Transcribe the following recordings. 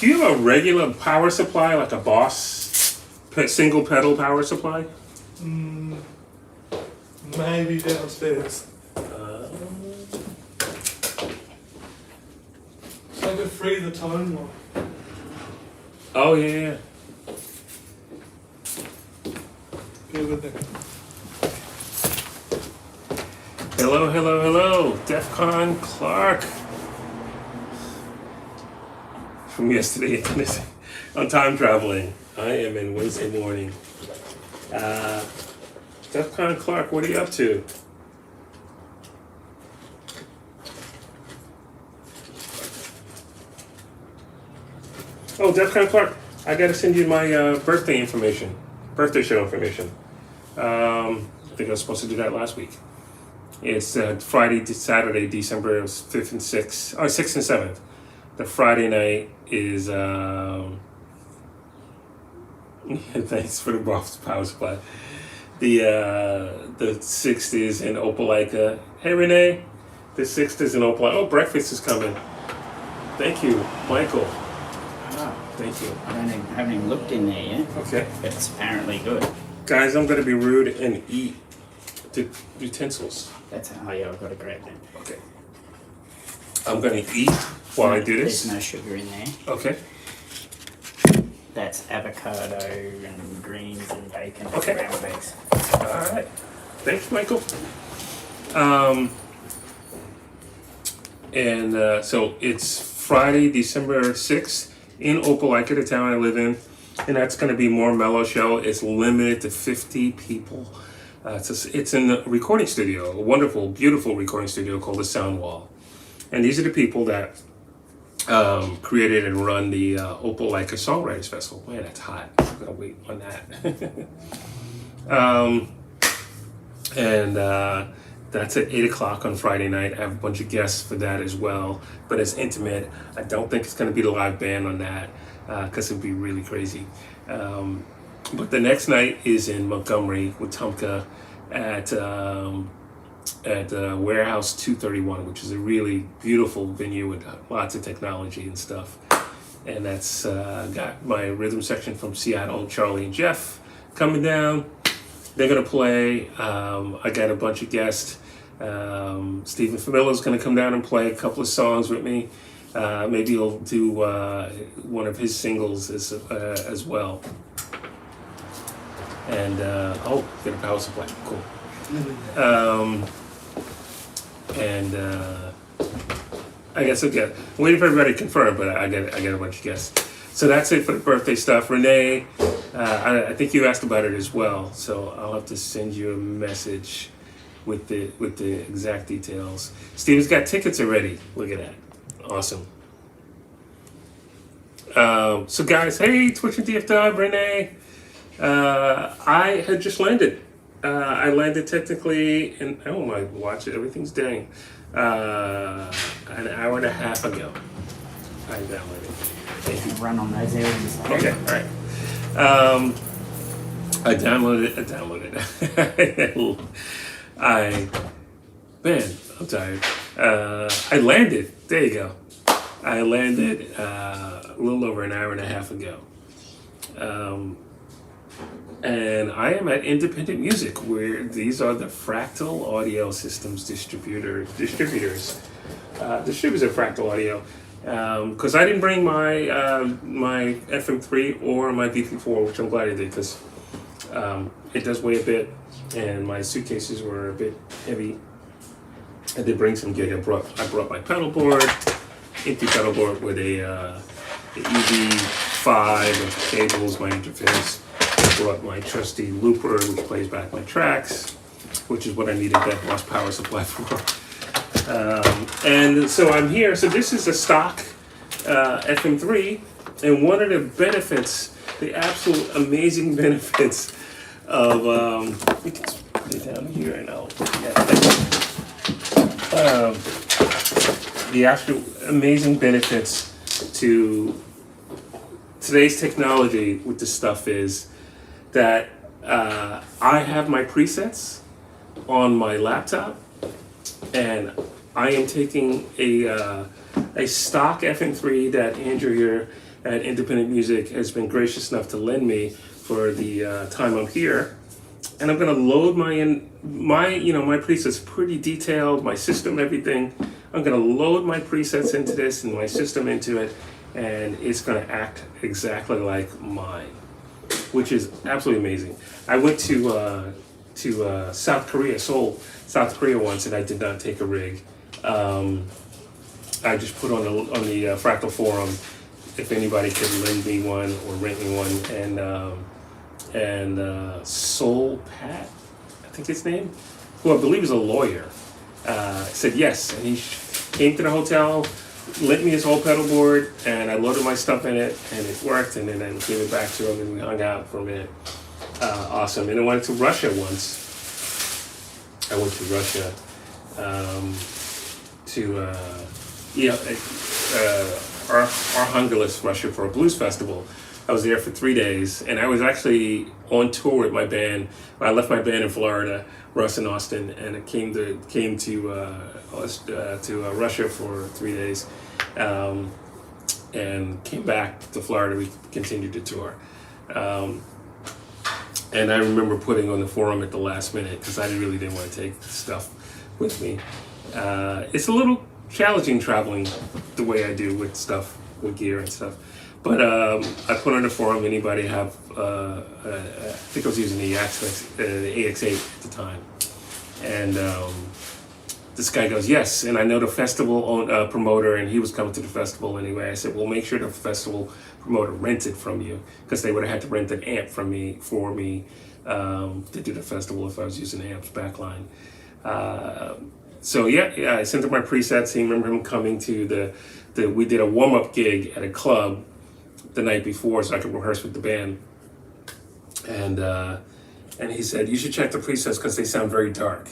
Do you have a regular power supply, like a Boss single pedal power supply? Maybe downstairs. So I could free the tone one. Oh yeah. Give it there. Hello, hello, hello, DEFCON Clark. From yesterday on time traveling. I am in Wednesday morning. DEFCON Clark, what are you up to? Oh, DEFCON Clark, I gotta send you my birthday show information. I think I was supposed to do that last week. It's Friday to Saturday, December 5th and 6th, or 6th and 7th. The Friday night is, thanks for the power supply. The 6th is in Opelika. Hey Renee, the 6th is in Opelika. Oh, breakfast is coming. Thank you, Michael. Oh, Thank you. I haven't even looked in there yet. Okay. It's apparently good. Guys, I'm gonna be rude and eat the utensils. That's how I've got to grab them. Okay. I'm gonna eat while I do this. There's no sugar in there. Okay. That's avocado and greens and bacon and Okay. brown eggs. All right. Thanks, Michael. So it's Friday, December 6th in Opelika, the town I live in. And that's going to be more mellow show. It's limited to 50 people. It's in a recording studio, a wonderful, beautiful recording studio called the Sound Wall. And these are the people that created and run the Opelika Songwriters Festival. Man, that's hot. I'm going to wait on that. That's at 8 o'clock on Friday night. I have a bunch of guests for that as well, but it's intimate. I don't think it's going to be the live band on that because it'd be really crazy. But the next night is in Montgomery with Tumka at Warehouse 231, which is a really beautiful venue with lots of technology and stuff. And that's got my rhythm section from Seattle, Charlie and Jeff, coming down. They're gonna play. I got a bunch of guests. Stephen Familla's gonna come down and play a couple of songs with me. Maybe he'll do one of his singles as well. And get a power supply. Cool. I guess I'm waiting for everybody to confirm, but I got a bunch of guests. So that's it for the birthday stuff. Renee, I think you asked about it as well, so I'll have to send you a message with the exact details. Steven's got tickets already. Look at that. Awesome. So guys, hey, Twitch and DFW, Renee. I had just landed. I landed technically in, oh my watch, everything's dang. An hour and a half ago. I downloaded. If you run on those errands. Okay, all right. I downloaded. I'm tired. I landed. There you go. I landed a little over an hour and a half ago. And I am at Independent Music, where these are the Fractal Audio Systems distributors. Distributors of Fractal Audio. Because I didn't bring my FM3 or my BP4, which I'm glad I did, because it does weigh a bit, and my suitcases were a bit heavy. I did bring some gear. I brought my pedal board, empty pedal board with the EV5 and cables, my interface. I brought my trusty looper, which plays back my tracks, which is what I needed that Boss power supply for. And so I'm here. So this is a stock FM3, and one of the benefits, the absolute amazing benefits of we can put it down here and I'll the actual amazing benefits to today's technology with this stuff is that I have my presets on my laptop, and I am taking a stock FM3 that Andrew here at Independent Music has been gracious enough to lend me for the time I'm here. And I'm gonna load my presets pretty detailed, my system, everything. I'm gonna load my presets into this and my system into it, and it's gonna act exactly like mine, which is absolutely amazing. I went to South Korea, Seoul, South Korea once, and I did not take a rig. I just put on the Fractal forum if anybody could lend me one or rent me one, and Soul Pat, I think his name, who I believe is a lawyer, said yes, and he came to the hotel, lent me his whole pedal board, and I loaded my stuff in it, and it worked, and then I gave it back to him, and we hung out for a minute. Awesome. And I went to Russia once. I went to Russia to Arhangelsk, Russia, for a blues festival. I was there for 3 days, and I was actually on tour with my band. I left my band in Florida, Russ and Austin, and I came to Russia for 3 days, and came back to Florida. We continued to tour, and I remember putting on the forum at the last minute because I really didn't want to take stuff with me. It's a little challenging traveling the way I do with stuff, with gear and stuff. But I put on the forum, anybody have, I think I was using the AX8 at the time. And this guy goes, yes, and I know the festival promoter, and he was coming to the festival anyway. I said, well, make sure the festival promoter rents it from you, because they would have had to rent an amp from me for me to do the festival if I was using the amp's backline. So yeah, I sent him my presets. I remember him coming to we did a warm-up gig at a club the night before so I could rehearse with the band. And he said, you should check the presets because they sound very dark.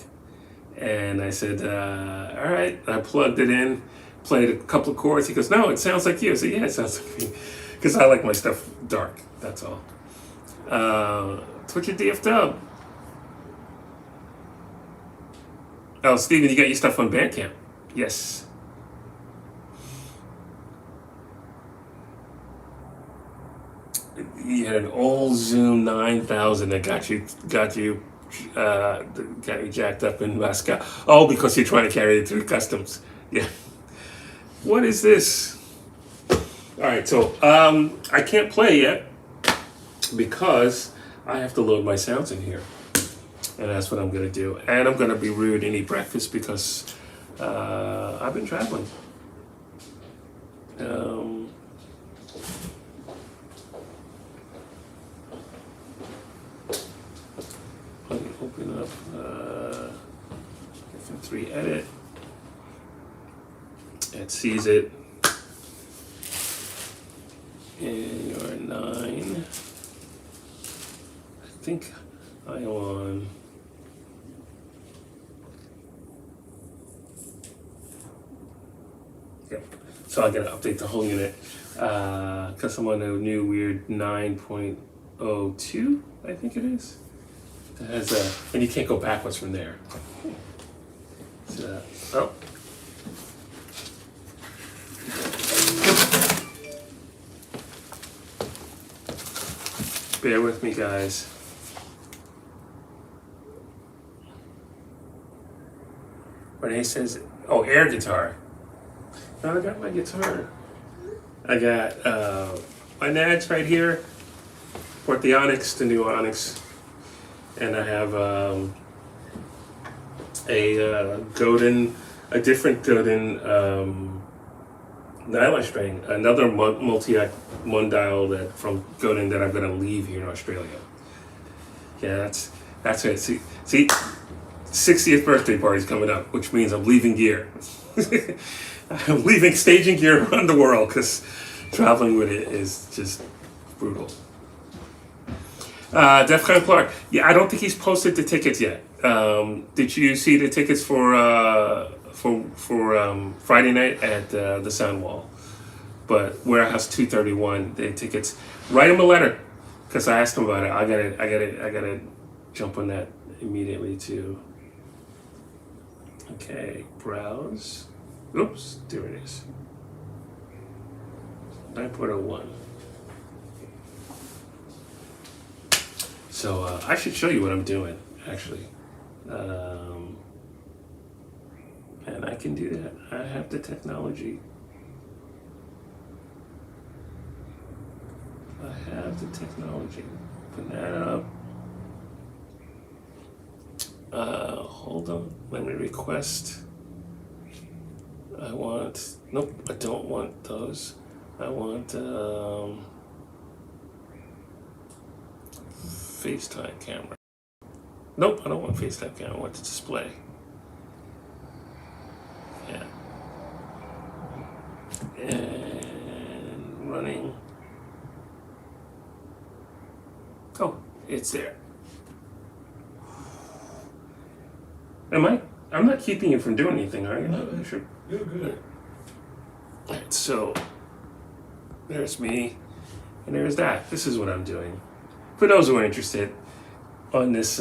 And I said, all right. I plugged it in, played a couple of chords. He goes, no, it sounds like you. I said, yeah, it sounds like me. Because I like my stuff dark, that's all. Twitch your DF Dub. Oh, Steven, you got your stuff on Bandcamp? Yes. You had an old Zoom 9000 that got you jacked up in Moscow. Oh, because you're trying to carry it through customs. Yeah. What is this? All right, so I can't play yet because I have to load my sounds in here. And that's what I'm going to do. And I'm going to be rude and eat breakfast because I've been traveling. Let me open up FM3 Edit. It sees it. And you're 9. I think I am on. Yep. So I gotta update the whole unit because I'm on a new weird 9.02, I think it is. That has and you can't go backwards from there. So, oh. Bear with me, guys. Renee says, oh, air guitar. No, I got my guitar. I got my nads right here. Bought the Onyx, the new Onyx. And I have a different Godin nylon string, another multi-act one-dial from Godin that I'm going to leave here in Australia. Yeah, that's it. See, 60th birthday party's coming up, which means I'm leaving gear. I'm leaving staging gear around the world because traveling with it is just brutal. Defcon Clark. Yeah, I don't think he's posted the tickets yet. Did you see the tickets for Friday night at the Soundwall? But Warehouse 231, the tickets. Write him a letter because I asked him about it. I gotta jump on that immediately too. Okay, browse. Oops, there it is. 9.01. So I should show you what I'm doing, actually. And I can do that. I have the technology. I have the technology. Put that up. Hold on. Let me request. I want. Nope, I don't want those. I want FaceTime camera. Nope, I don't want FaceTime camera. I want the display. Yeah. And running. Oh, it's there. I'm not keeping you from doing anything, are you? No, Sure. You're good. Alright, so there's me, and there's that. This is what I'm doing. For those who are interested, on this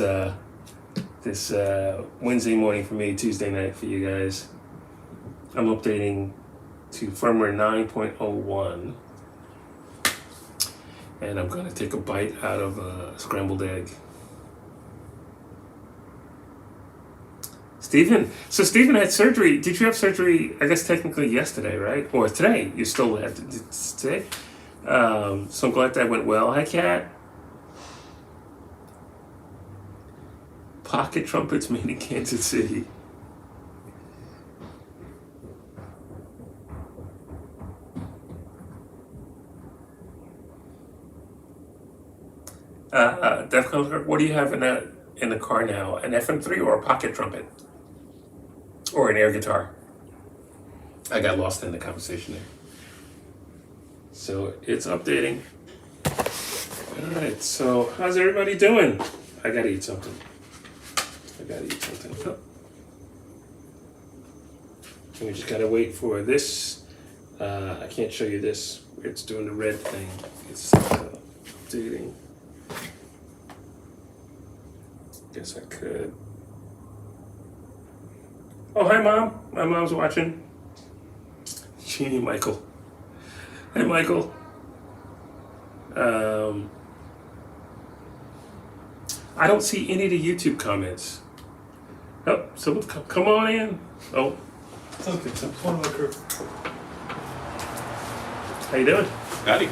Wednesday morning for me, Tuesday night for you guys, I'm updating to firmware 9.01, and I'm gonna take a bite out of a scrambled egg. Stephen, so Stephen had surgery. Did you have surgery, I guess technically yesterday, right? Or today? You still had today? So I'm glad that went well. Hi, Kat. Pocket trumpets made in Kansas City. Defcon, what do you have in the car now? An FM3 or a pocket trumpet? Or an air guitar? I got lost in the conversation there. So it's updating. All right, so how's everybody doing? I gotta eat something. Oh. We just gotta wait for this. I can't show you this. It's doing the red thing. It's updating. Guess I could. Oh, hi, Mom. My mom's watching. Jeannie Michael. Hey, Michael. I don't see any of the YouTube comments. Oh, so come on in. Oh. It's okay. It's one of the crew. How you doing? Howdy.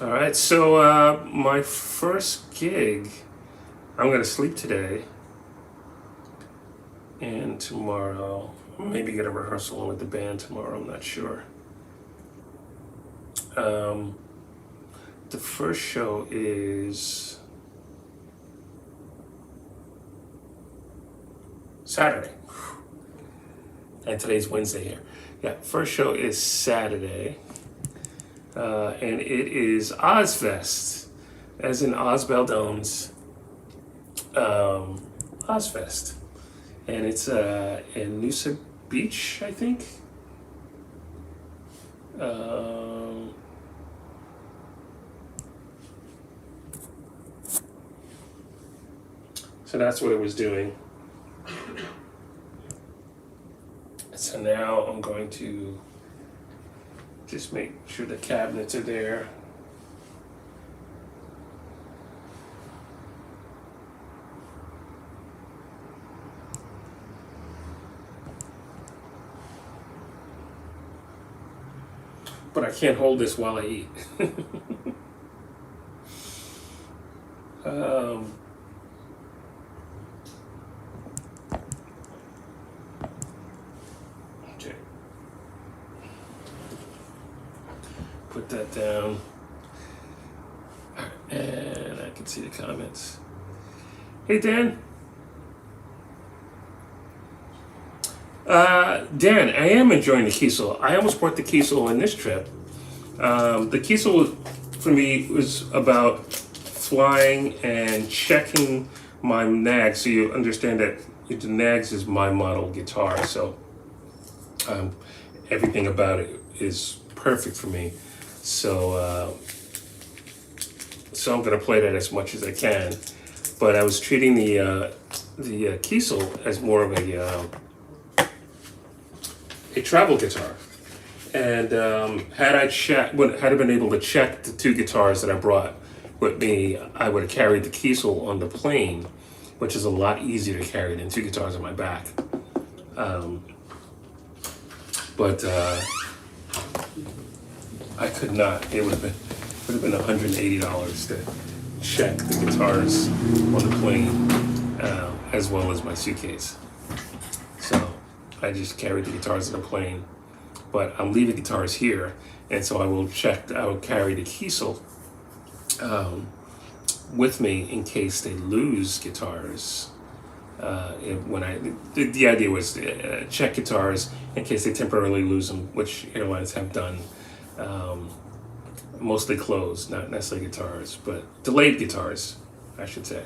All right, so my first gig, I'm gonna sleep today and tomorrow. Maybe get a rehearsal with the band tomorrow, I'm not sure. The first show is Saturday. And today's Wednesday here. Yeah, first show is Saturday. And it is Ozfest, as in Oz Beldone's Ozfest. And it's in Noosa Beach, I think. So that's what it was doing. So now I'm going to just make sure the cabinets are there. But I can't hold this while I eat. Okay. Put that down. And I can see the comments. Hey, Dan. Dan, I am enjoying the Kiesel. I almost brought the Kiesel in this trip. The Kiesel for me was about flying and checking my Nags, so you understand that the Nags is my model guitar, so everything about it is perfect for me. So so I'm gonna play that as much as I can. But I was treating the Kiesel as more of a travel guitar. And had I been able to check the two guitars that I brought with me, I would have carried the Kiesel on the plane, which is a lot easier to carry than two guitars on my back. But I could not. It would have been $180 to check the guitars on the plane, as well as my suitcase. So I just carried the guitars on the plane. But I'm leaving guitars here, and so I will carry the Kiesel with me in case they lose guitars. The idea was to check guitars in case they temporarily lose them, which airlines have done. Mostly closed, not necessarily guitars, but delayed guitars, I should say.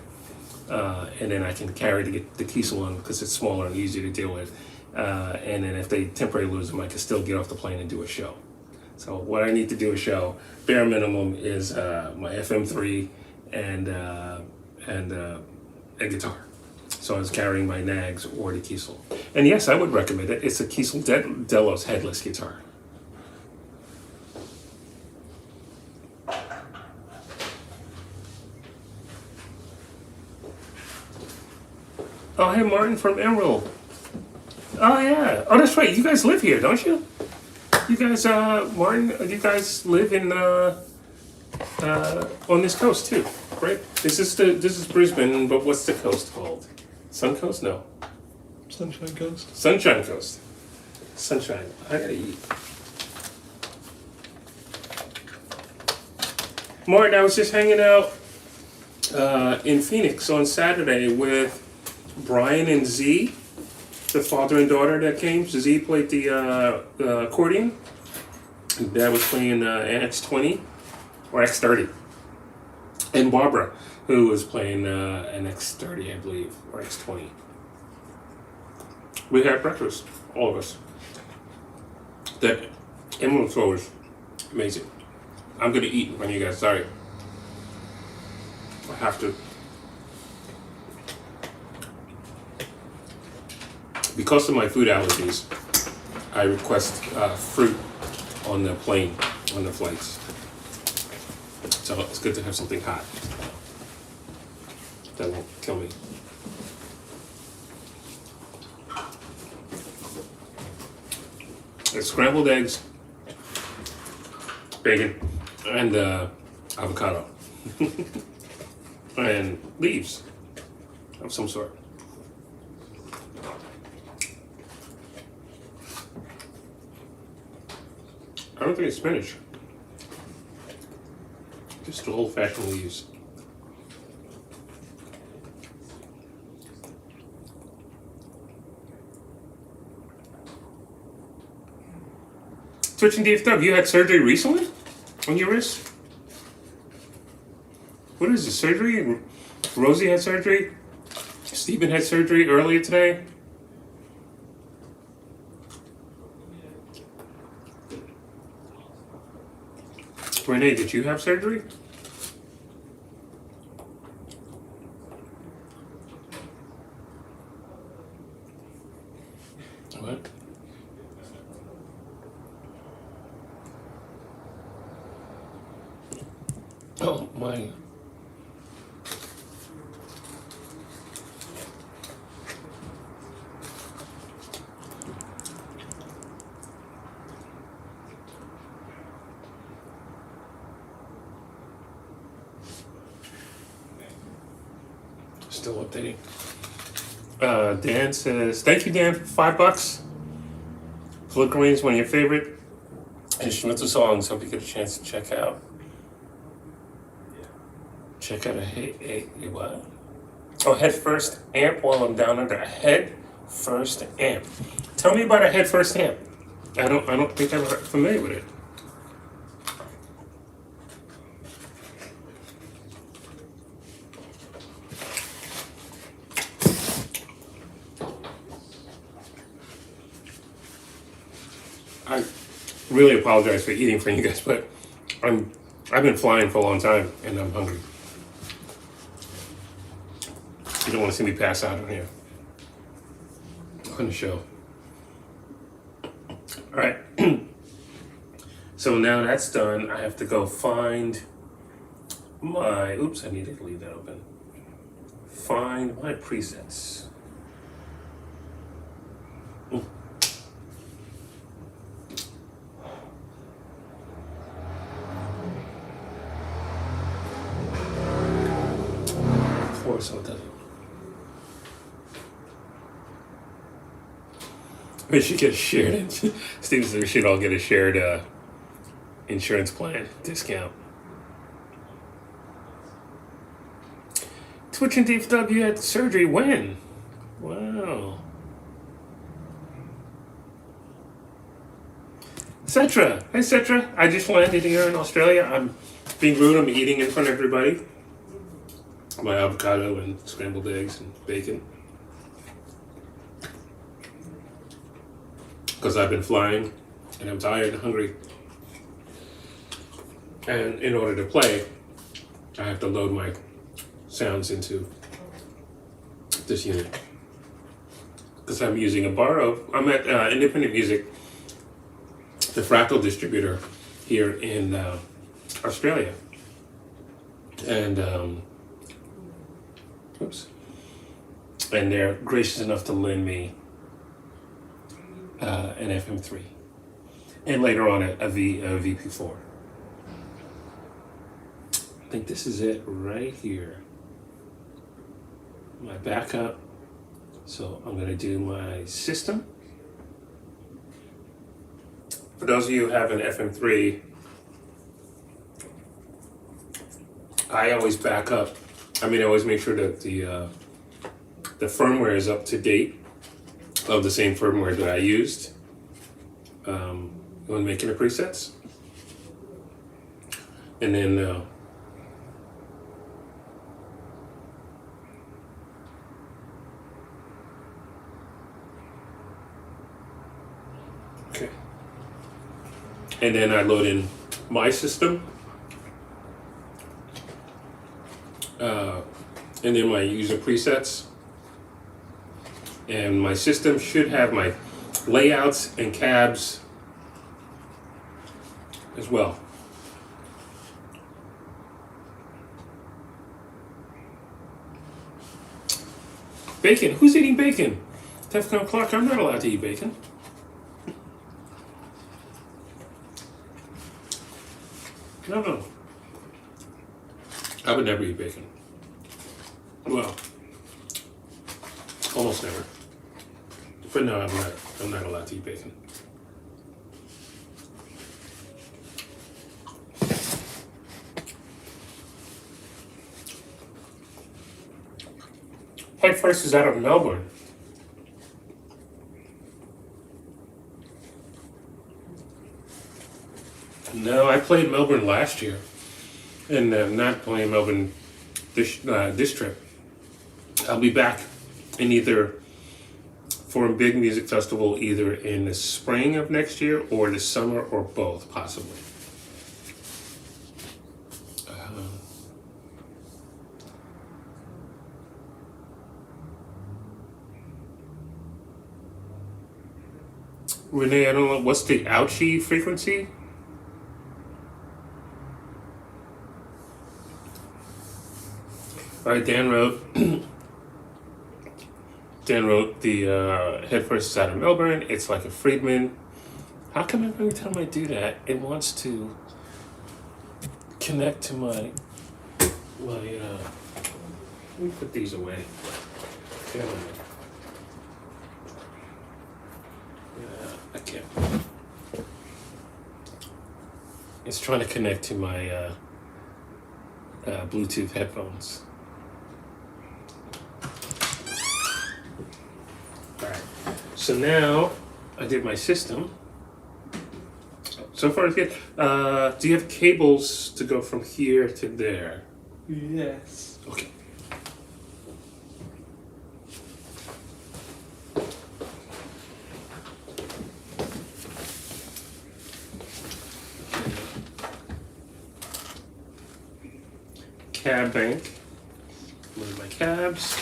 And then I can carry the Kiesel on because it's smaller and easier to deal with. And then if they temporarily lose them, I can still get off the plane and do a show. So what I need to do a show, bare minimum, is my FM3 and a guitar. So I was carrying my Nags or the Kiesel. And yes, I would recommend it. It's a Kiesel Delos headless guitar. Oh, hey, Martin from Emerald. Oh, yeah. Oh, that's right. You guys live here, don't you? You guys, Martin, you guys live in, on this coast, too, right? This is Brisbane, but what's the coast called? Sun Coast? No. Sunshine Coast. Sunshine Coast. Sunshine. I gotta eat. Martin, I was just hanging out in Phoenix on Saturday with Brian and Z, the father and daughter that came. Z played the accordion. Dad was playing an X20 or X30. And Barbara, who was playing an X30, I believe, or X20. We had breakfast, all of us. That Emerald Flow was amazing. I'm gonna eat in front of you guys, sorry. I have to. Because of my food allergies, I request fruit on the plane, on the flights. So it's good to have something hot that won't kill me. It's scrambled eggs, bacon, and avocado, and leaves of some sort. I don't think it's spinach. Just old-fashioned leaves. Twitching DFW, you had surgery recently on your wrist? What is this, surgery? Rosie had surgery? Stephen had surgery earlier today? Renee, did you have surgery? What? Oh, my. Still updating. Dan says, thank you, Dan, for $5. Political Rain is one of your favorite instrumental songs. Hope you get a chance to check out. Check out a what? Oh, Head First amp while I'm down under. A Head First amp. Tell me about a Head First amp. I don't think I'm familiar with it. really apologize for eating for you guys, but I've been flying for a long time and I'm hungry. You don't want to see me pass out on here on the show. All right. So now that's done. I have to go find my. Oops, I needed to leave that open. Find my presets. Of course, so it doesn't. We should get a shared. Steve said we should all get a shared insurance plan discount. Twitch and DFW had surgery when? Wow. Cetra. Hey, Cetra. I just landed here in Australia. I'm being rude. I'm eating in front of everybody. My avocado and scrambled eggs and bacon. Because I've been flying and I'm tired and hungry. And in order to play, I have to load my sounds into this unit. Because I'm using a borrow. I'm at Independent Music, the Fractal Distributor here in Australia. And, oops. And they're gracious enough to lend me an FM3, and later on a VP4. I think this is it right here. My backup. So I'm going to do my system. For those of you who have an FM3, I always back up. I always make sure that the firmware is up to date, of the same firmware that I used when making the presets. And then okay. And then I load in my system. And then my user presets. And my system should have my layouts and cabs as well. Bacon. Who's eating bacon? Tefcon Clark, I'm not allowed to eat bacon. No. I would never eat bacon. Well, almost never. But no, I'm not allowed to eat bacon. Head First is out of Melbourne. No, I played Melbourne last year, and not playing Melbourne this trip. I'll be back in either for a big music festival, either in the spring of next year or the summer, or both, possibly. Renee, I don't know, what's the ouchie frequency? All right, Dan wrote the Head First is out of Melbourne. It's like a Friedman. How come every time I do that, it wants to connect to my let me put these away. Yeah, I can't. It's trying to connect to my Bluetooth headphones. Alright, so now I did my system. So far it's good. Do you have cables to go from here to there? Yes. Okay. cab bank. Move my cabs.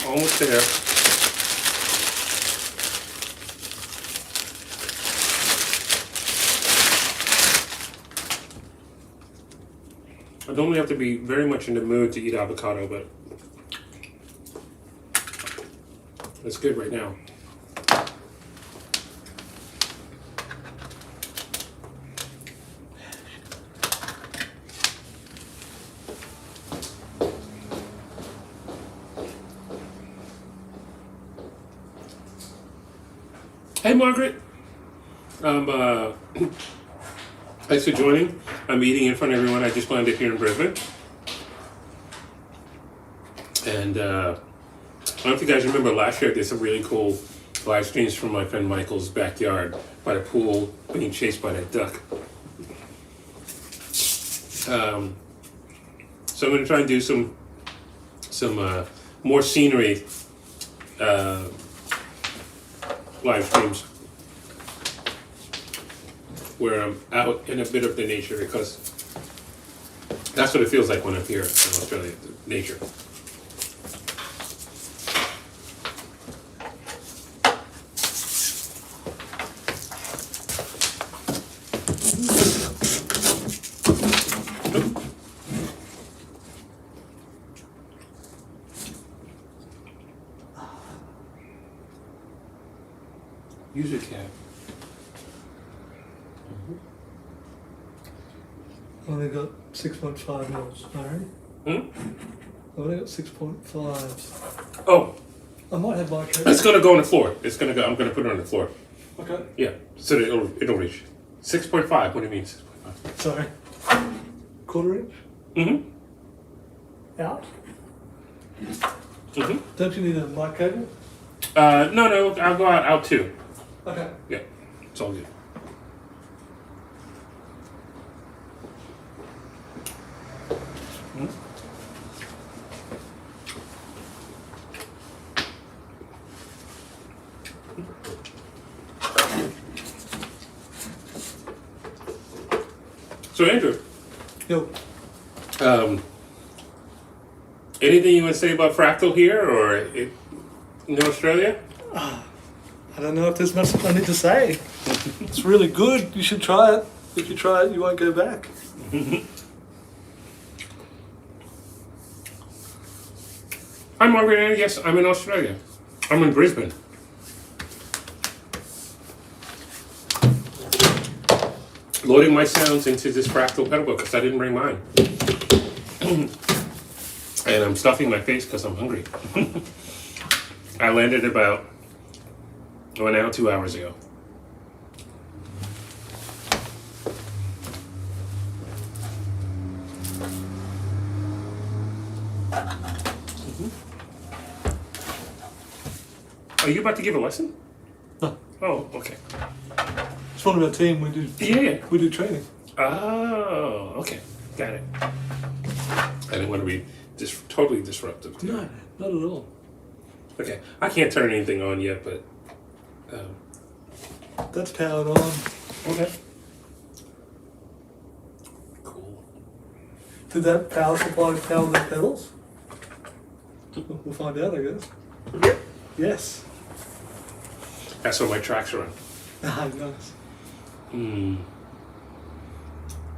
Almost there. I don't have to be very much in the mood to eat avocado, but it's good right now. Hey, Margaret. Thanks for joining. I'm eating in front of everyone. I just landed here in Brisbane. And I don't know if you guys remember last year I did some really cool live streams from my friend Michael's backyard by the pool being chased by that duck. So I'm going to try and do some more scenery live streams where I'm out in a bit of the nature, because that's what it feels like when I'm here in Australia, the nature. User cab. I've only got 6.5 mils, Murray. I've only got 6.5. Oh, I might have my cable. it's gonna go on the floor. It's gonna go. I'm gonna put it on the floor. Okay. Yeah, so that it'll reach 6.5. What do you mean 6.5? Sorry. Quarter inch? Mm-hmm. Out? Mm-hmm. Don't you need a mic cable? No, I'll go out too. Okay. Yeah, it's all good. So Andrew, Yo. anything you want to say about Fractal here or in Australia? I don't know if there's much I need to say. It's really good. You should try it. If you try it, you won't go back. I'm Margaret, and yes, I'm in Australia. I'm in Brisbane. Loading my sounds into this Fractal pedal book because I didn't bring mine. And I'm stuffing my face because I'm hungry. I landed about, now 2 hours ago. Are you about to give a lesson? No. Oh, okay. It's one of our team. We do. Yeah. We do training. Oh, okay. Got it. I didn't want to be totally disruptive. No, not at all. Okay. I can't turn anything on yet, but... That's powered on. Okay. Cool. Did that power supply power the pedals? We'll find out, I guess. Yep. Yes. That's what my tracks are on. Ah, nice.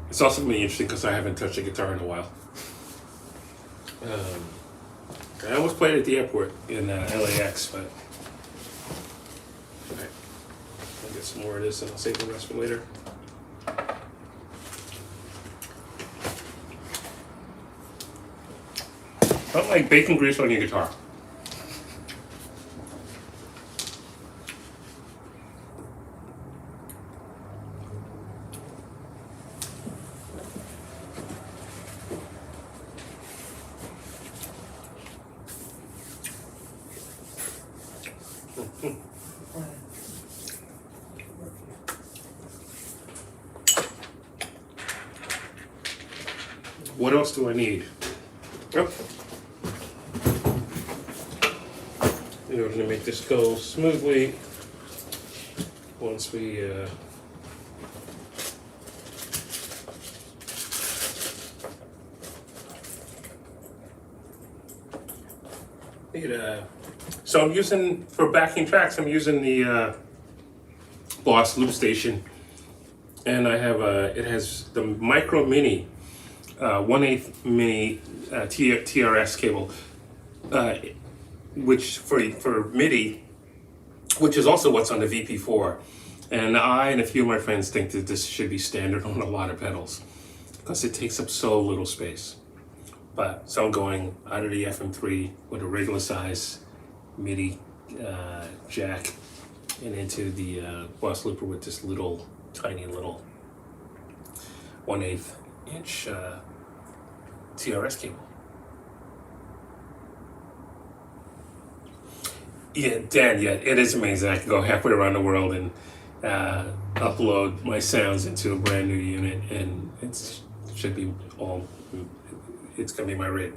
It's also going to be interesting because I haven't touched a guitar in a while. I almost played at the airport in LAX, but... Okay. I'll get some more of this and I'll save the rest for later. Felt like bacon grease on your guitar. What else do I need? Oh. In order to make this go smoothly, once we So I'm using, for backing tracks, I'm using the Boss loop station. And I have it has the micro mini, 1/8 mini TRS cable, which for MIDI, which is also what's on the VP4. And I and a few of my friends think that this should be standard on a lot of pedals because it takes up so little space. But so I'm going out of the FM3 with a regular size MIDI jack and into the Boss Looper with this little tiny little 1/8 inch TRS cable. Yeah, Dan, yeah, it is amazing. I can go halfway around the world and upload my sounds into a brand new unit, and it should be all, it's gonna be my rig.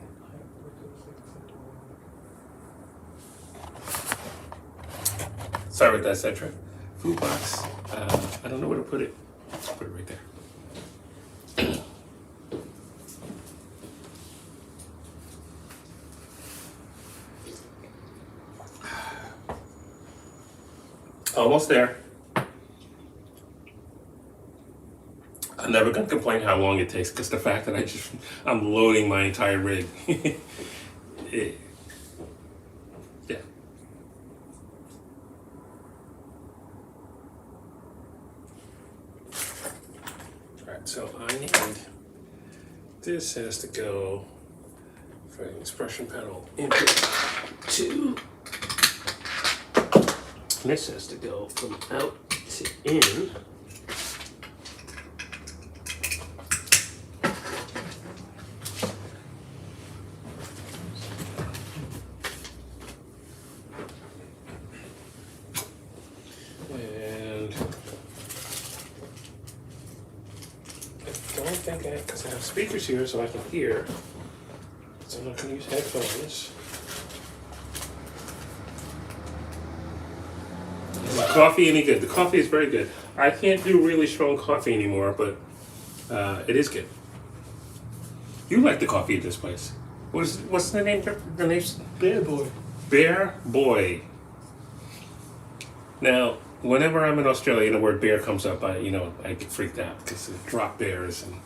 Sorry about that, Cedric. Food box. I don't know where to put it. Let's put it right there. Almost there. I'm never gonna complain how long it takes because the fact that I'm loading my entire rig. Yeah. Alright, so I need, this has to go for an expression pedal input 2. This has to go from out to in. And I don't think because I have speakers here so I can hear, so I'm not going to use headphones. Is the coffee any good? The coffee is very good. I can't do really strong coffee anymore, but it is good. You like the coffee at this place. What's the name? The name's Bear Boy. Bear Boy. Now, whenever I'm in Australia and the word bear comes up, I get freaked out because of drop bears and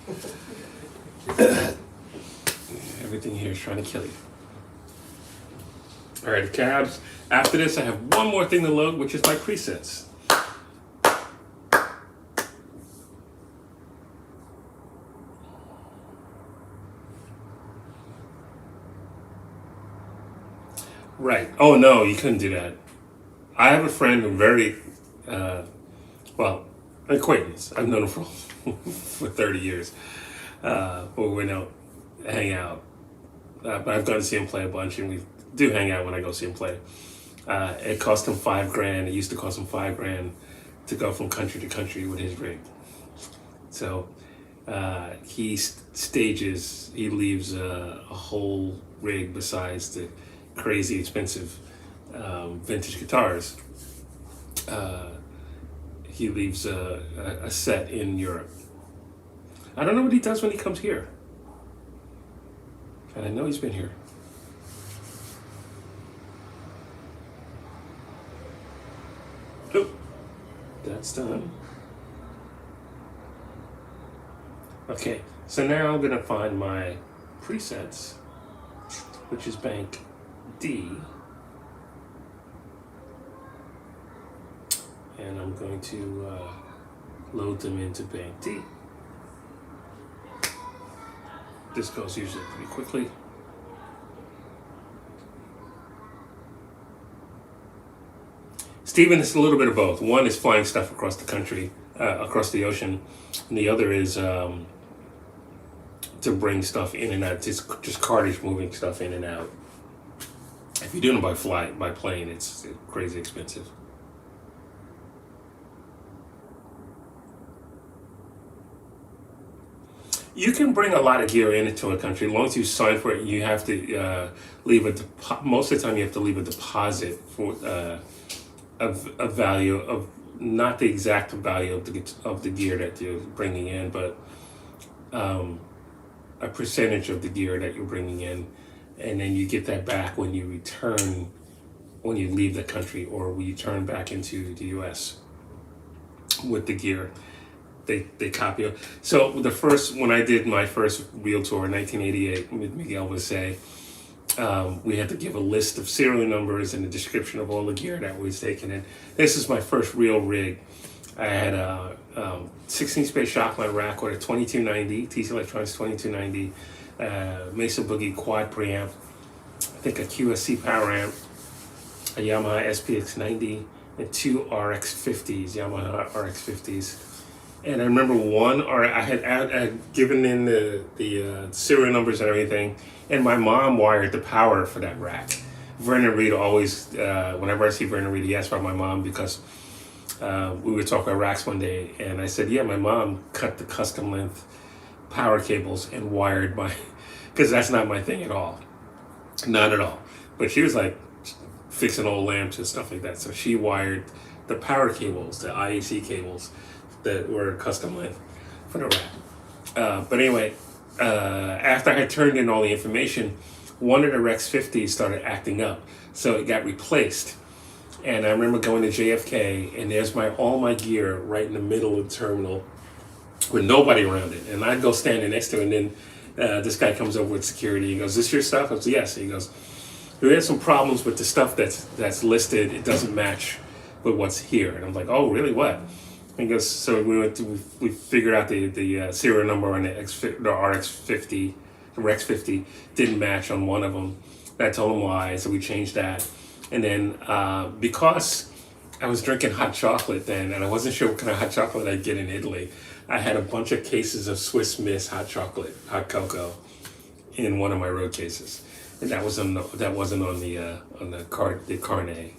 everything here is trying to kill you. All right, the cabs. After this, I have one more thing to load, which is my presets. Right. Oh, no, you couldn't do that. I have a friend who very, an acquaintance. I've known him for 30 years. But we don't hang out. But I've gone to see him play a bunch, and we do hang out when I go see him play. It cost him $5,000. It used to cost him $5,000 to go from country to country with his rig. So he stages, he leaves a whole rig besides the crazy expensive vintage guitars. He leaves a set in Europe. I don't know what he does when he comes here. And I know he's been here. Oh, that's done. Okay, so now I'm gonna find my presets, which is bank D. And I'm going to load them into bank D. This goes usually pretty quickly. Steven is a little bit of both. One is flying stuff across the country, across the ocean, and the other is to bring stuff in and out. Just cartage moving stuff in and out. If you're doing it by plane, it's crazy expensive. You can bring a lot of gear into a country as long as you sign for it. You have to leave most of the time you have to leave a deposit for a value of not the exact value of the gear that you're bringing in, but a percentage of the gear that you're bringing in, and then you get that back when you return, when you leave the country or when you turn back into the U.S. with the gear. They copy it. So when I did my first real tour in 1988 with Miguel was say, we had to give a list of serial numbers and a description of all the gear that was taken in. This is my first real rig. I had a 16 space shockline rack with a 2290, TC Electronics 2290, Mesa Boogie quad preamp, I think a QSC power amp, a Yamaha SPX90, and two RX50s, Yamaha RX50s. And I remember I had given in the serial numbers and everything, and my mom wired the power for that rack. Vernon Reed always, whenever I see Vernon Reed, he asks about my mom because we were talking about racks one day, and I said, yeah, my mom cut the custom length power cables and wired my, because that's not my thing at all. Not at all. But she was like fixing old lamps and stuff like that. So she wired the power cables, the IAC cables that were custom length for the rack. But anyway, after I had turned in all the information, one of the Rex 50s started acting up. So it got replaced. And I remember going to JFK, and there's all my gear right in the middle of the terminal with nobody around it. And I'd go standing next to it, and then this guy comes over with security. He goes, "This your stuff?" I was, "Yes." He goes, "We had some problems with the stuff that's listed. It doesn't match with what's here." And I'm like, "Oh, really? What?" And he goes, "So we figured out the serial number on the RX50, the Rex 50 didn't match on one of them." And I told him why, so we changed that. And then because I was drinking hot chocolate then, and I wasn't sure what kind of hot chocolate I'd get in Italy, I had a bunch of cases of Swiss Miss hot chocolate, hot cocoa, in one of my road cases, and that wasn't on the carnet.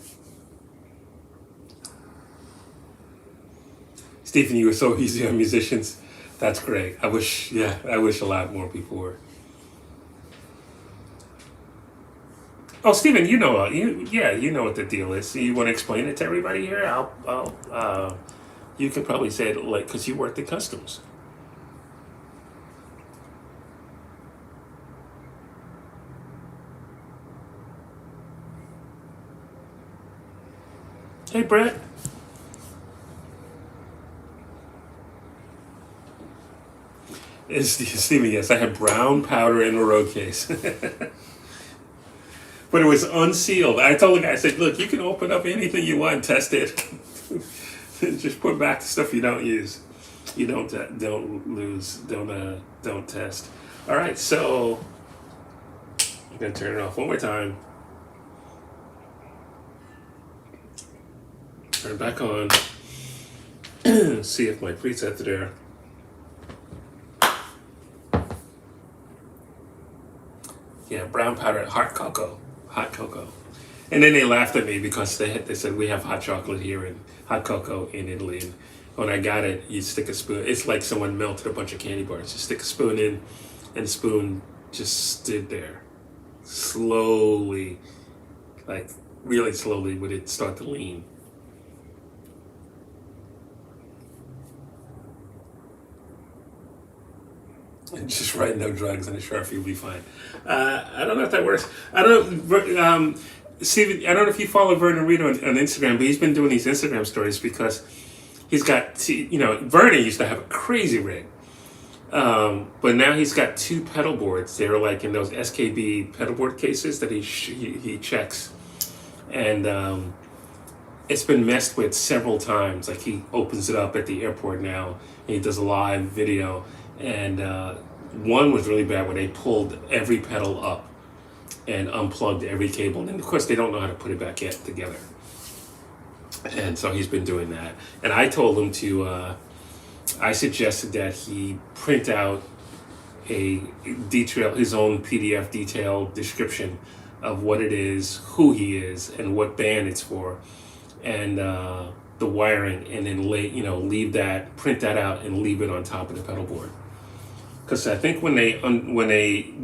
Stephen, you were so easy on musicians. That's great. I wish a lot more people were. Oh, Stephen, you know what the deal is. You want to explain it to everybody here? You could probably say it like, because you worked at customs. Hey, Brett. Stephen, yes, I had brown powder in a road case. But it was unsealed. I told the guy, I said, "Look, you can open up anything you want, test it. Just put back the stuff you don't use. You don't lose, don't test." All right, so I'm gonna turn it off one more time. Turn it back on. See if my presets are there. Yeah, brown powder, hot cocoa. And then they laughed at me because they said, "We have hot chocolate here and hot cocoa in Italy." And when I got it, you stick a spoon. It's like someone melted a bunch of candy bars. You stick a spoon in, and the spoon just stood there. Slowly, like really slowly, would it start to lean. And just write no drugs and a Sharpie will be fine. I don't know if that works. I don't know, Steven, I don't know if you follow Vernon Reed on Instagram, but he's been doing these Instagram stories because he's got, Vernon used to have a crazy rig. But now he's got two pedal boards. They're like in those SKB pedal board cases that he checks. And it's been messed with several times. Like he opens it up at the airport now and he does a live video. And one was really bad where they pulled every pedal up and unplugged every cable. And of course they don't know how to put it back yet together. And so he's been doing that. And I told him I suggested that he print out his own PDF detailed description of what it is, who he is, and what band it's for, and the wiring, and then print that out and leave it on top of the pedal board. Because I think when they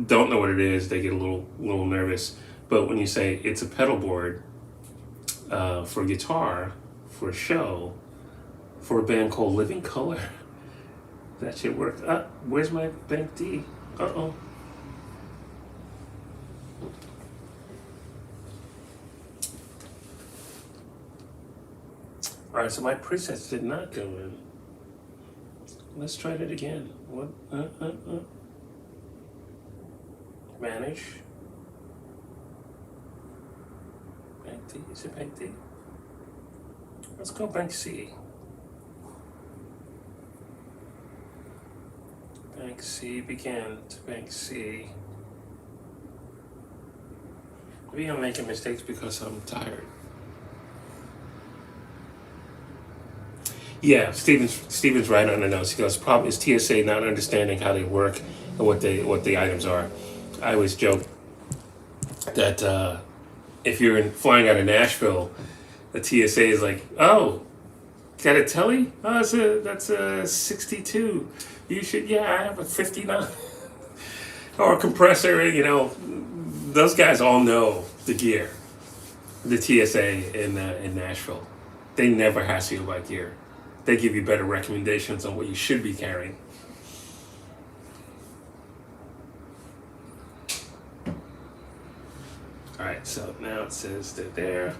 don't know what it is, they get a little nervous. But when you say it's a pedal board for guitar, for a show, for a band called Living Color, that should work. Where's my bank D? Uh-oh. Alright, so my presets did not go in. Let's try that again. What? Manage. Bank D. Is it Bank D? Let's go Bank C. Bank C began to Bank C. Maybe I'm making mistakes because I'm tired. Yeah, Steven's right on the notes. He goes, problem is TSA not understanding how they work and what the items are. I always joke that if you're flying out of Nashville, the TSA is like, oh, got a telly? Oh, that's a 62. You should, yeah, I have a 59. Or a compressor, you know. Those guys all know the gear. The TSA in Nashville. They never hassle you about gear. They give you better recommendations on what you should be carrying. Alright, so now it says they're there.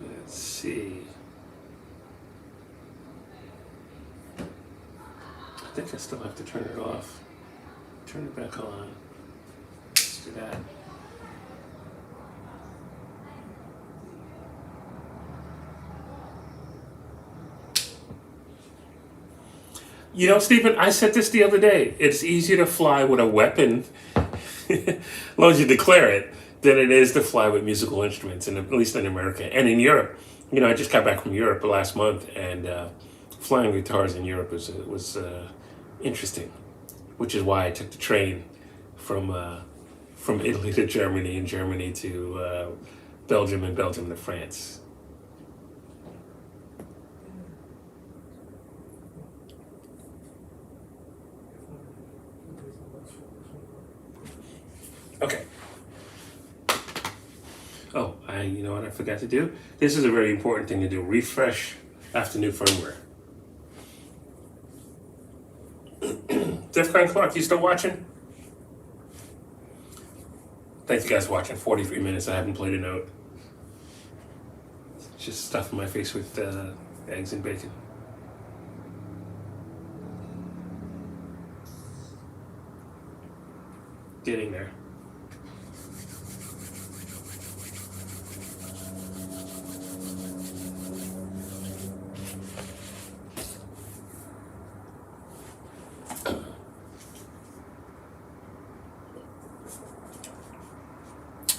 Let's see. I think I still have to turn it off. Turn it back on. Let's do that. You know, Stephen, I said this the other day. It's easier to fly with a weapon, as long as you declare it, than it is to fly with musical instruments, and at least in America and in Europe. You know, I just got back from Europe last month, and flying guitars in Europe was interesting, which is why I took the train from Italy to Germany, and Germany to Belgium, and Belgium to France. Okay. Oh, you know what I forgot to do? This is a very important thing to do. Refresh after new firmware. DEFCON Clark, you still watching? Thank you guys for watching. 43 minutes, I haven't played a note. Just stuffing my face with eggs and bacon. Getting there.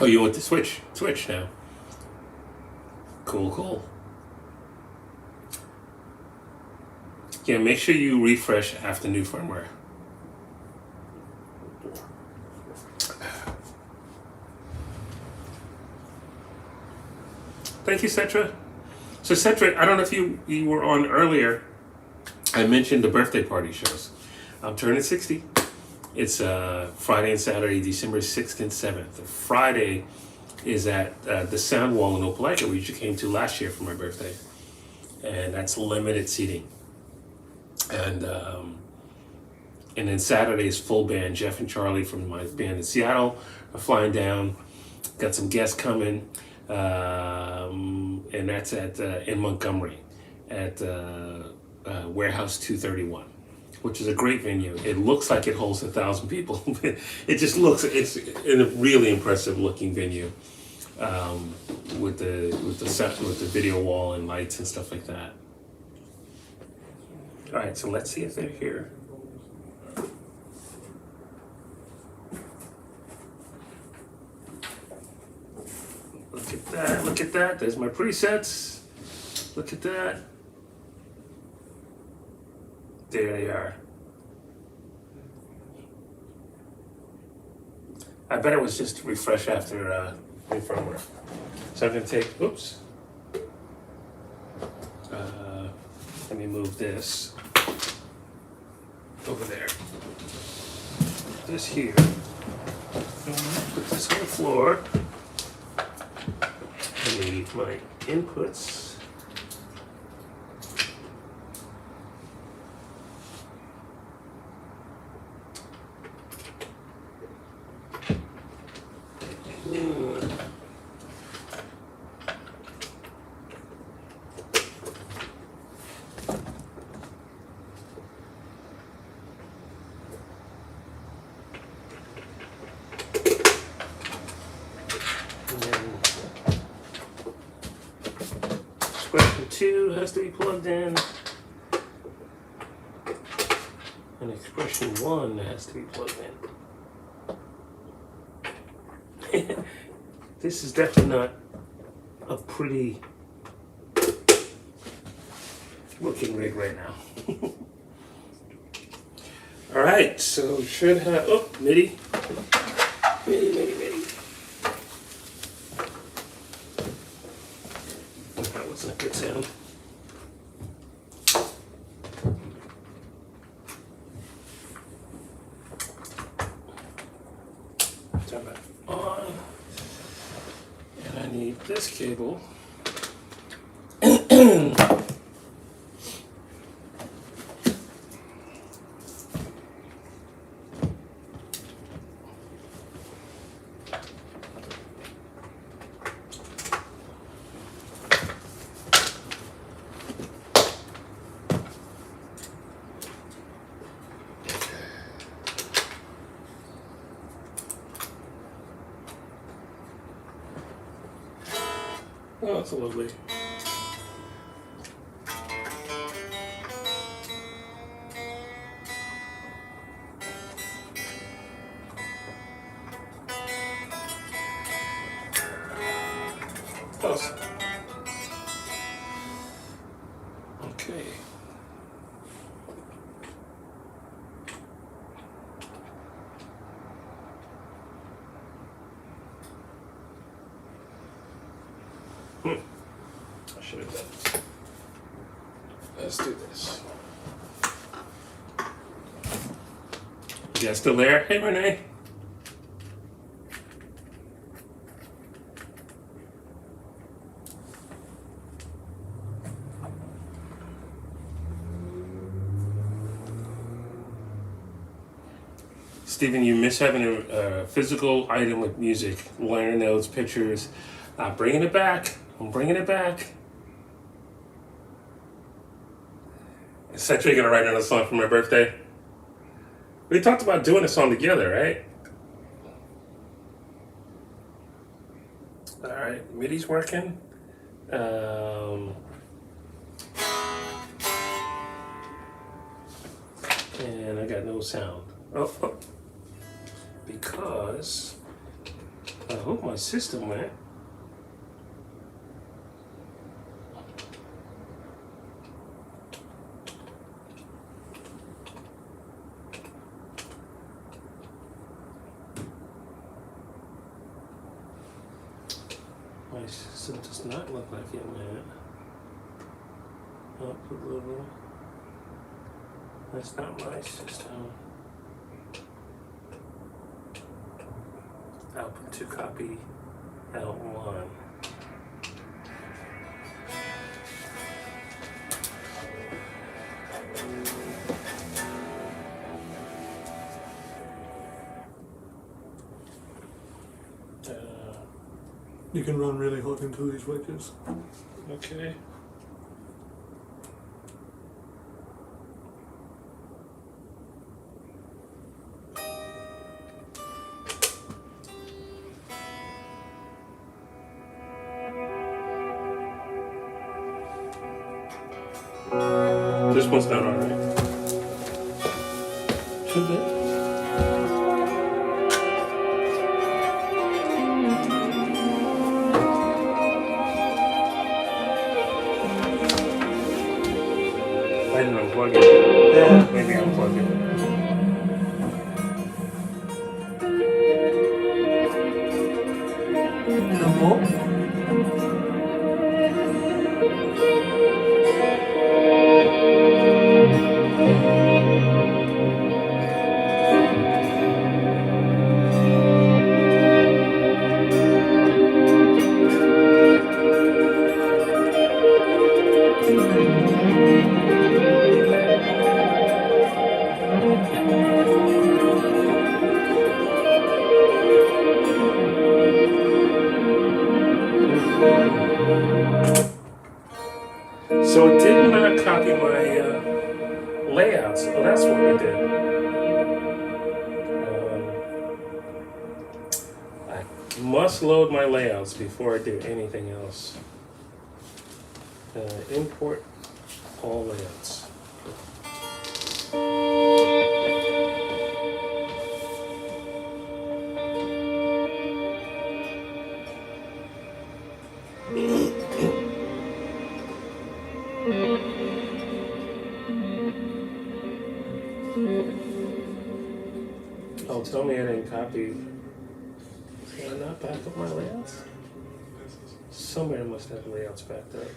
Oh, you want to switch now. Cool. Yeah, make sure you refresh after new firmware. Thank you, Cetra. So Cetra, I don't know if you were on earlier. I mentioned the birthday party shows. I'm turning 60. It's Friday and Saturday, December 6th and 7th. Friday is at the Sound Wall in Opelika, which you came to last year for my birthday. And that's limited seating. And then Saturday is full band. Jeff and Charlie from my band in Seattle are flying down. Got some guests coming. And that's at in Montgomery at Warehouse 231. Which is a great venue. It looks like it holds 1,000 people. It just looks, it's a really impressive looking venue with the video wall and lights and stuff like that. All right, so let's see if they're here. Look at that. There's my presets. Look at that. There they are. I bet it was just refresh after new firmware. So I'm gonna take, oops. Let me move this over there. This here. Put this on the floor. I need my inputs. 2 has to be plugged in. And expression 1 has to be plugged in. This is definitely not a pretty looking rig right now. All right, so should have, oh, MIDI. MIDI. That wasn't a good sound. Turn that on. And I need this cable. Oh, that's lovely. Awesome. Okay. I should have done this. Let's do this. You guys still there? Hey, Renee. Stephen, you miss having a physical item with music, liner notes, pictures. I'm bringing it back. I'm bringing it back. Is that you're gonna write another song for my birthday? We talked about doing a song together, right? All right, MIDI's working. And I got no sound. Oh. Because I hope my system went. My system does not look like it went. Output level. That's not my system. Output to copy L1. You can run really hot into these wedges. Okay. This one's not alright. Should be. I didn't unplug it. Yeah. Maybe unplug it. No more? So it did not copy my layouts. Oh, that's what it did. I must load my layouts before I do anything else. Import all layouts. Oh, tell me I didn't copy. Did I not back up my layouts? Somewhere I must have layouts backed up.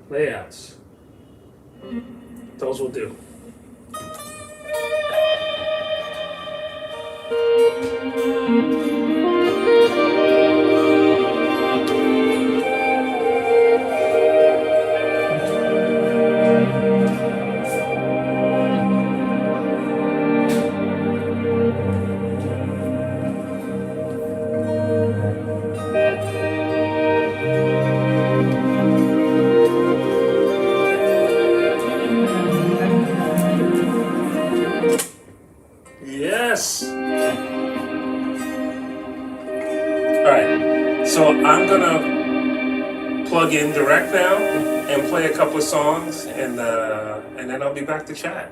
Layouts. Those will do. Yes. All right. So I'm gonna plug in direct now and play a couple of songs, and then I'll be back to chat.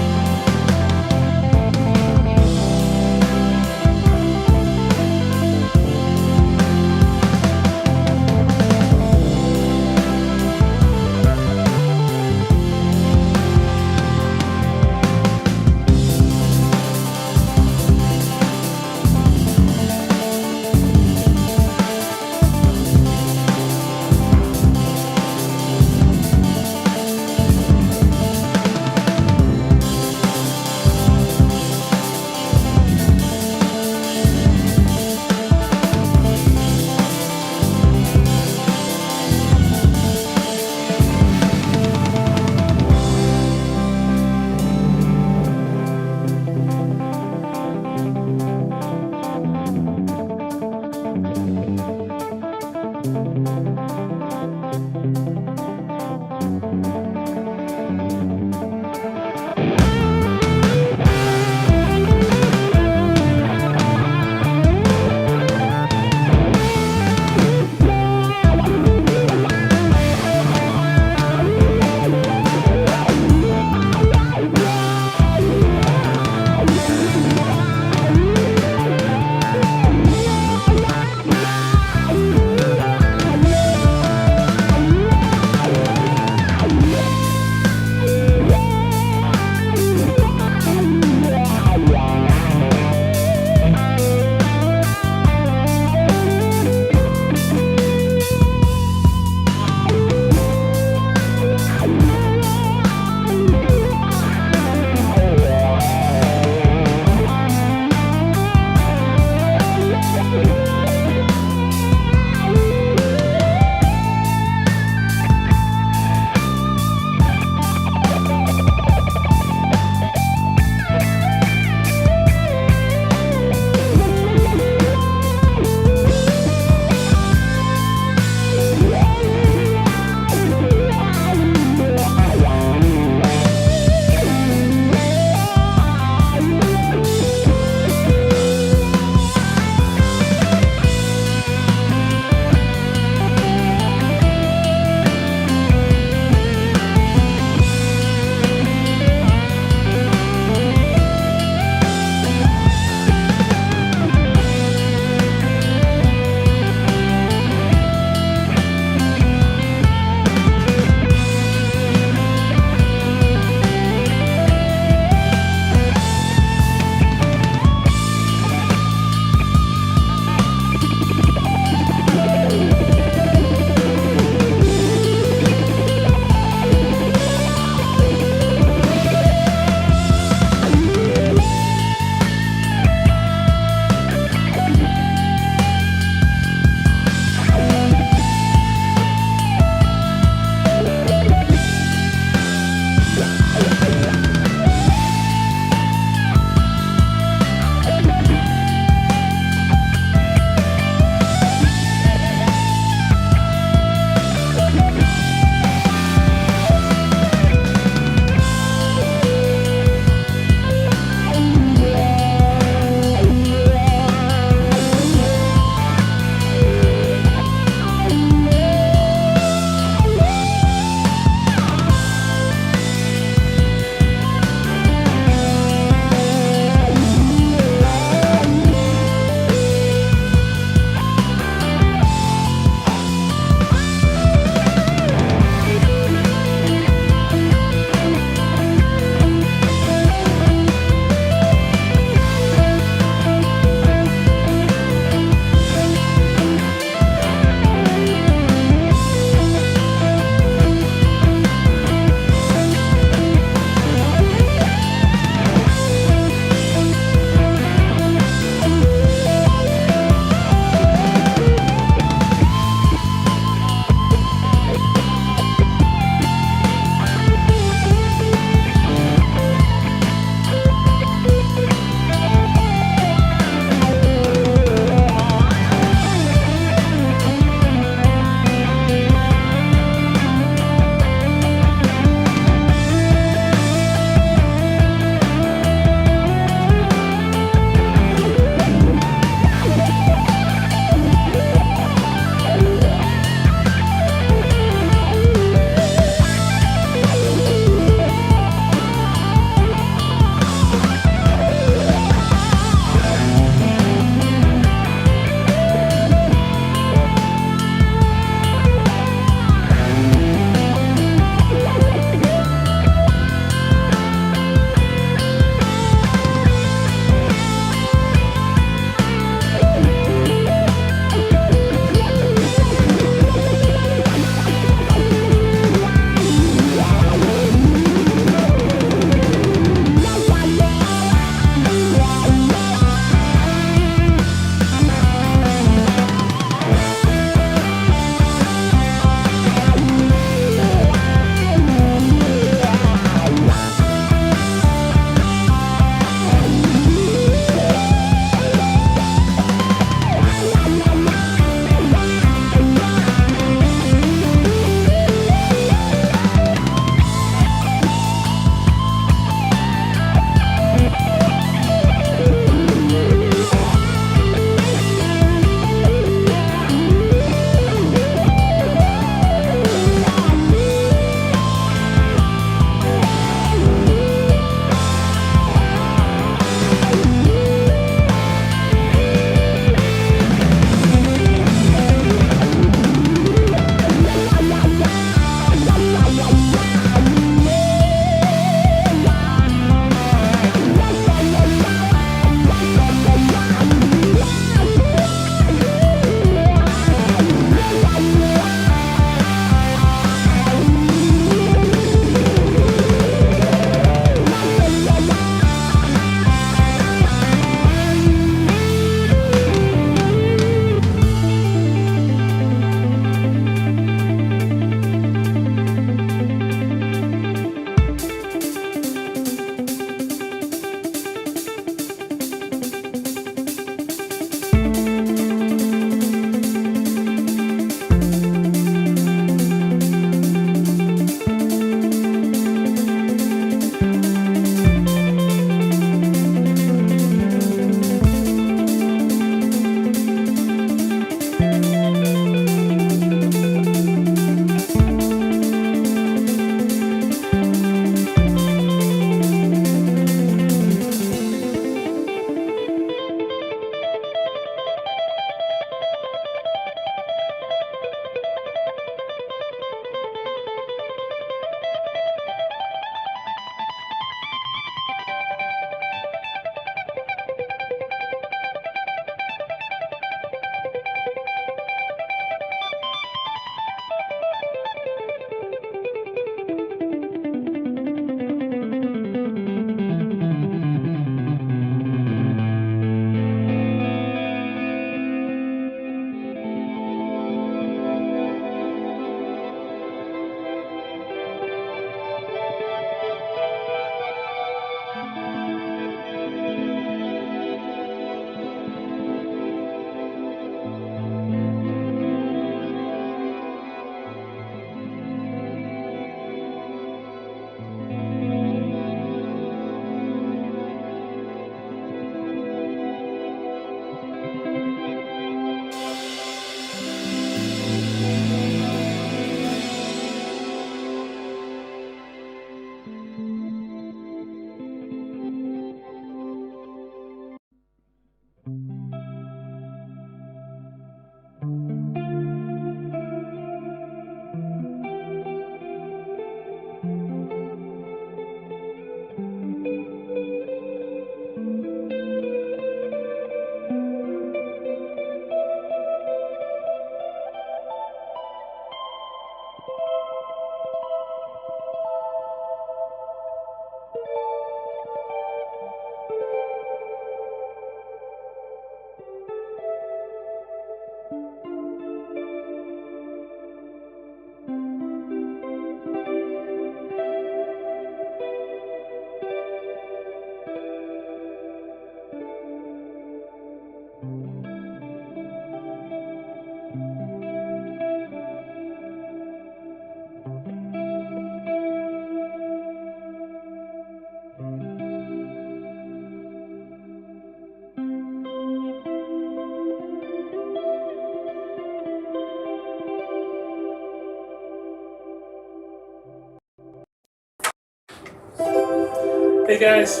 Hey guys,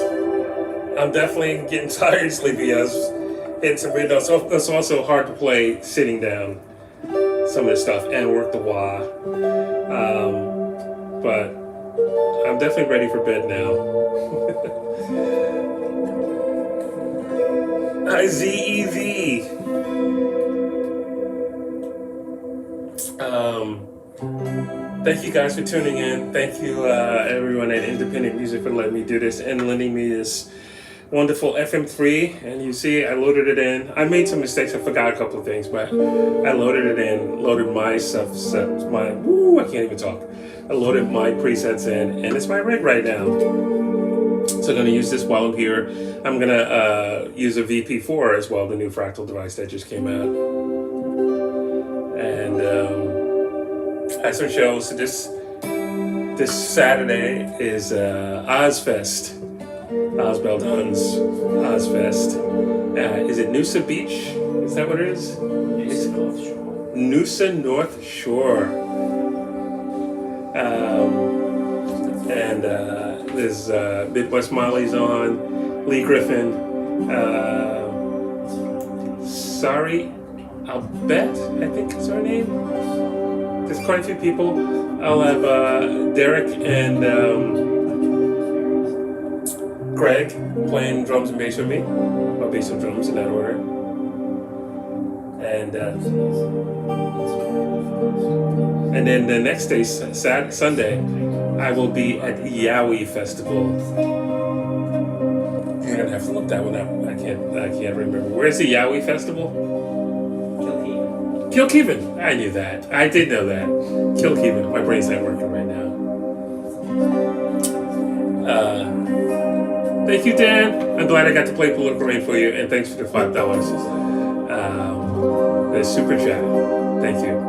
I'm definitely getting tired, sleepy. I was hitting some windows. So it's also hard to play sitting down some of this stuff and work the wah. But I'm definitely ready for bed now. Hi, ZEV. Thank you guys for tuning in. Thank you everyone at Independent Music for letting me do this and lending me this wonderful FM3. And you see, I loaded it in. I made some mistakes. I forgot a couple of things, but I loaded it in, loaded my stuff, I can't even talk. I loaded my presets in, and it's my rig right now. So I'm going to use this while I'm here. I'm going to use a VP4 as well, the new Fractal device that just came out. And I have some shows. So this Saturday is Ozfest. Osbell Dunn's Ozfest. Is it Noosa Beach? Is that what it is? Noosa North Shore. Noosa North Shore. And there's Midwest Molly's on, Lee Griffin, Sorry, I'll bet, I think is her name. There's quite a few people. I'll have Derek and Greg playing drums and bass with me, or bass and drums in that order. And then the next day, Sunday, I will be at Yowie Festival. I'm gonna have to look that one up. I can't remember. Where's the Yowie Festival? Kilkeven. I knew that. I did know that. Kilkeven. My brain's not working right now. Thank you, Dan. I'm glad I got to play Political Rain for you, and thanks for the $5. The super chat. Thank you.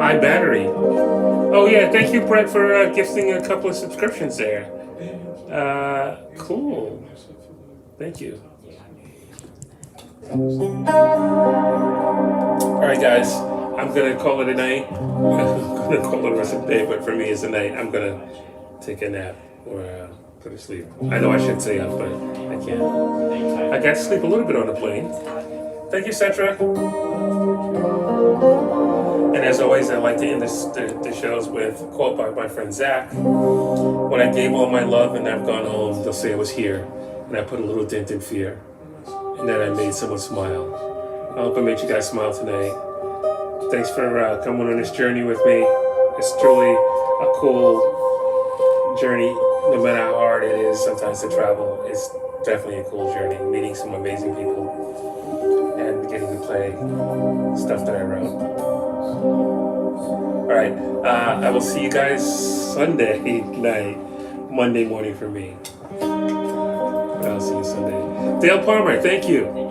iBattery. Oh yeah, thank you, Brett, for gifting a couple of subscriptions there. Cool. Thank you. All right, guys. I'm gonna call it a night. I'm gonna call it the rest of the day, but for me, it's a night. I'm gonna take a nap or go to sleep. I know I should stay up, but I can't. I got to sleep a little bit on the plane. Thank you, Cetra. And as always, I like to end the shows with a quote by my friend Zach. When I gave all my love and I've gone home, they'll say I was here, and I put a little dent in fear, and then I made someone smile. I hope I made you guys smile tonight. Thanks for coming on this journey with me. It's truly a cool journey, no matter how hard it is sometimes to travel. It's definitely a cool journey, meeting some amazing people and getting to play stuff that I wrote. All right, I will see you guys Sunday night, Monday morning for me. I'll see you Sunday. Dale Palmer, thank you.